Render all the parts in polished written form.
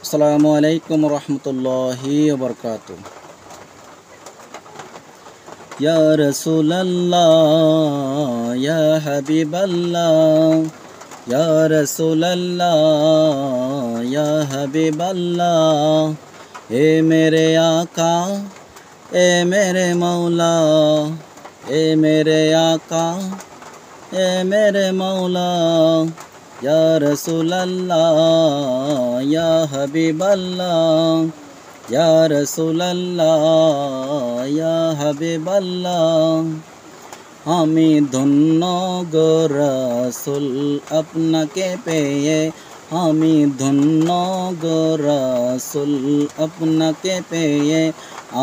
আসসালামু আলাইকুম রহমতুল্লাহি ওবরকাতুহ। ইয়া রাসূলাল্লাহ ইয়া হাবিবাল্লাহ, ইয়া রাসূলাল্লাহ ইয়া হাবিবাল্লাহ। এ মেরে আকা, এ মেরে মৌলা, এ মেরে আকা, এ মেরে মৌলা। ইয়া রাসূলাল্লাহ ইয়া হাবিবাল্লাহ, ইয়া রাসূলাল্লাহ ইয়া হাবিবাল্লাহ। আমি ধন্য গো রাসূল আপনাকে পেয়ে, আমি ধন্য গো রাসূল আপনাকে পেয়ে।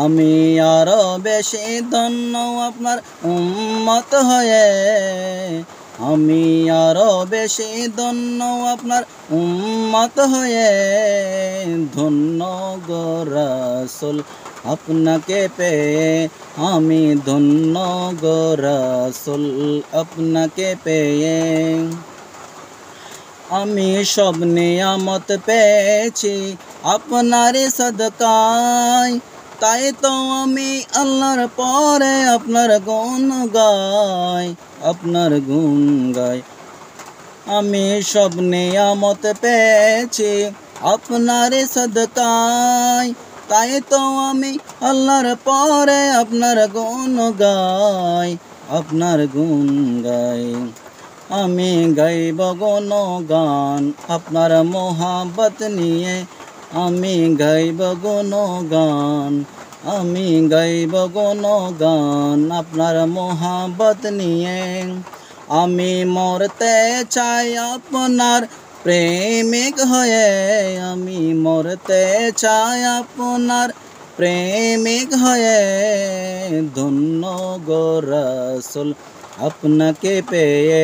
আমি আরো বেশি ধন্য আপনার উম্মত হয়ে, আমি আরো বেশি ধন্য আপনার উম্মত হয়ে। ধন্য গো রাসূল আপনাকে পেয়ে, আমি ধন্য গো রাসূল আপনাকে পেয়ে। আমি সব নিয়ামত পেয়েছি আপনারই সদকায়, তাই তো আমি আল্লাহর পরে আপনার গুণ গাই, আপনার গুণ গাই। আমি সব নিয়ামত পেয়েছি আপনারই সদকায়, তাই তো আমি আল্লাহর পরে আপনার গুণ গাই, আপনার গুণ গাই। আমি গাইব গুণগান আপনার মোহাব্বত নিয়ে, আমি গাইব গুণগান, আমি গাইব গুণগান আপনার মোহাব্বত নিয়ে। আমি মরতে চাই আপনার প্রেমিক হয়ে, আমি মরতে চাই আপনার প্রেমিক হয়ে। ধন্য গো রাসূল আপনাকে পেয়ে,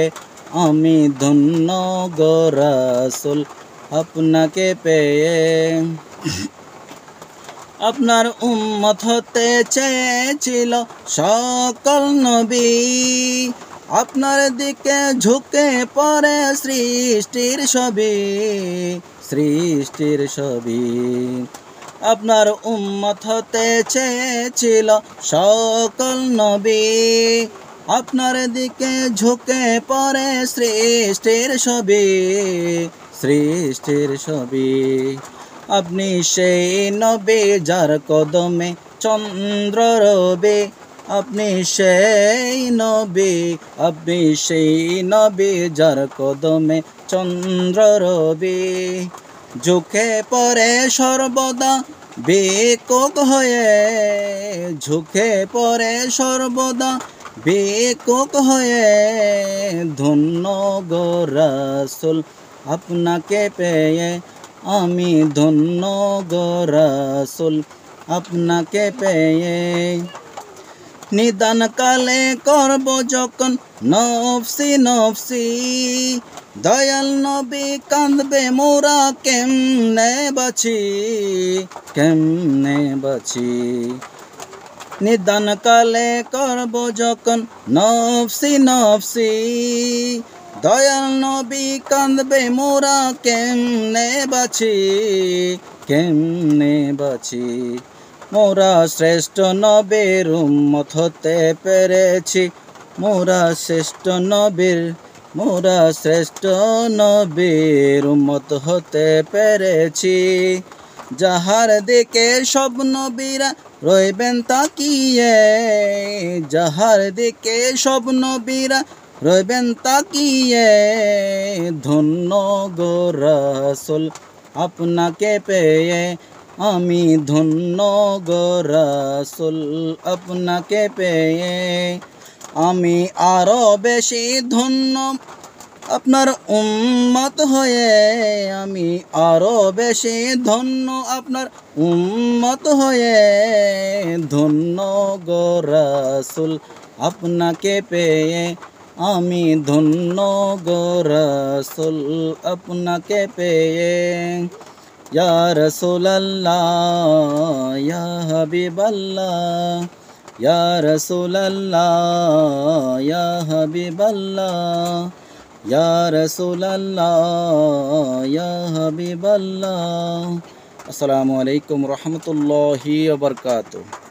আমি ধন্য গো রাসূল আপনাকে পেয়ে। আপনার উম্মত হতে চেয়েছিল সকল নবী, আপনার দিকে ঝুঁকে পড়ে সৃষ্টির সবই, সৃষ্টির সবই। আপনার উম্মত হতে চেয়েছিল সকল নবী, আপনার দিকে ঝুঁকে পড়ে সৃষ্টির সবই, সৃষ্টির সবই। আপনি সেই নবী যার কদমে চন্দ্র রবে, আপনি সেই নবী, আপনি সেই নবী যার কদমে চন্দ্র রবে। ঝুঁকে পড়ে সর্বদা বেকুব হয়ে, ঝুঁকে পড়ে সর্বদা বেকুব হয়ে। ধন্য গো রাসূল আপনাকে পেয়ে, আমি ধন্য গো রাসূল আপনাকে পেয়ে। নিদান কালে করব যখন নফসি নফসি, দয়াল নবী কাঁদবে মোরা কেমনে বাঁচি, কেমনে বাঁচি। নিদান কালে করব যখন নফসি নফসি, দয়াল নবী কাঁদবে মোরা কেমনে বাঁচি, কেমনে বাঁচি। মোরা শ্রেষ্ঠ নবীর উম্মত হতে পেরেছি, মোরা শ্রেষ্ঠ নবীর, মোরা শ্রেষ্ঠ নবীর উম্মত হতে পেরেছি। যাহার দিকে সব নবীরা রইবেন তাকিয়ে, যাহার দিকে সব নবীরা রইবেন তাকিয়ে। ধন্য গো রাসূল আপনাকে পেয়ে, আমি ধন্য গো রাসূল আপনাকে পেয়ে। আমি আরো বেশি ধন্য আপনার উম্মত হয়ে, আমি আরো বেশি ধন্য আপনার উম্মত হয়ে। ধন্য গো রাসূল আপনাকে পেয়ে, আমি ধন্য গো রাসূল আপনাকে পেয়ে। ইয়া রাসূলাল্লাহ ইয়া হাবিবাল্লাহ, ইয়া রাসূলাল্লাহ ইয়া হাবিবাল্লাহ। ইয়া রাসূলাল্লাহ ইয়া হাবিবাল্লাহ আসসালামু আলাইকুম রহমতুল্লাহি ওয়া বারাকাতুহু।